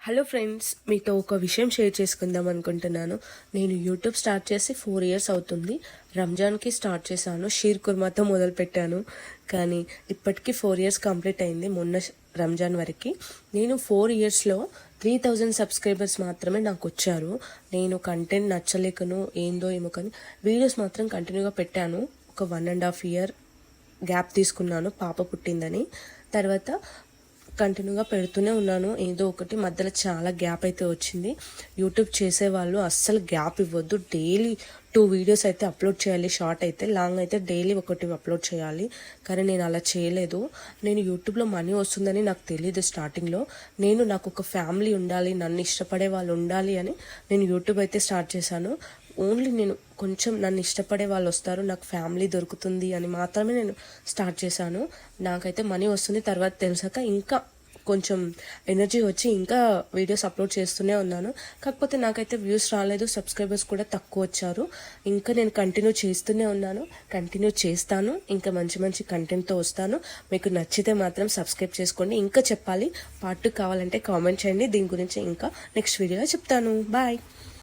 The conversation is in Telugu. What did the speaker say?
హలో ఫ్రెండ్స్, మీతో ఒక విషయం షేర్ చేసుకుందాం అనుకుంటున్నాను. నేను యూట్యూబ్ స్టార్ట్ చేసి 4 ఇయర్స్ అవుతుంది. రంజాన్కి స్టార్ట్ చేశాను, షీర్ కుర్మాతో మొదలు పెట్టాను. కానీ ఇప్పటికీ 4 ఇయర్స్ కంప్లీట్ అయింది మొన్న రంజాన్ వరకు. నేను 4 ఇయర్స్లో 3000 సబ్స్క్రైబర్స్ మాత్రమే నాకు వచ్చారు. నేను కంటెంట్ నచ్చలేకను ఏందో ఏమో కానీ వీడియోస్ మాత్రం కంటిన్యూగా పెట్టాను. ఒక 1.5 ఇయర్ గ్యాప్ తీసుకున్నాను పాప పుట్టిందని. తర్వాత కంటిన్యూగా పెడుతూనే ఉన్నాను. ఏదో ఒకటి మధ్యలో చాలా గ్యాప్ అయితే వచ్చింది. యూట్యూబ్ చేసేవాళ్ళు అస్సలు గ్యాప్ ఇవ్వద్దు. డైలీ 2 వీడియోస్ అయితే అప్లోడ్ చేయాలి. షార్ట్ అయితే, లాంగ్ అయితే డైలీ ఒకటి అప్లోడ్ చేయాలి. కానీ నేను అలా చేయలేదు. నేను యూట్యూబ్లో మనీ వస్తుందని నాకు తెలియదు స్టార్టింగ్లో. నాకు ఒక ఫ్యామిలీ ఉండాలి, నన్ను ఇష్టపడే వాళ్ళు ఉండాలి అని నేను యూట్యూబ్ అయితే స్టార్ట్ చేశాను. ఓన్లీ నేను కొంచెం నన్ను ఇష్టపడే వాళ్ళు వస్తారు, నాకు ఫ్యామిలీ దొరుకుతుంది అని మాత్రమే నేను స్టార్ట్ చేశాను. నాకైతే మనీ వస్తుంది తర్వాత తెలిసాక ఇంకా కొంచెం ఎనర్జీ వచ్చి ఇంకా వీడియోస్ అప్లోడ్ చేస్తూనే ఉన్నాను. కాకపోతే నాకైతే వ్యూస్ రాలేదు, సబ్స్క్రైబర్స్ కూడా తక్కువ వచ్చారు. ఇంకా నేను కంటిన్యూ చేస్తూనే ఉన్నాను, కంటిన్యూ చేస్తాను. ఇంకా మంచి మంచి కంటెంట్తో వస్తాను. మీకు నచ్చితే మాత్రం సబ్స్క్రైబ్ చేసుకోండి. ఇంకా చెప్పాలి, పార్ట్ 2 కావాలంటే కామెంట్ చేయండి. దీని గురించి ఇంకా నెక్స్ట్ వీడియోలో చెప్తాను. బాయ్.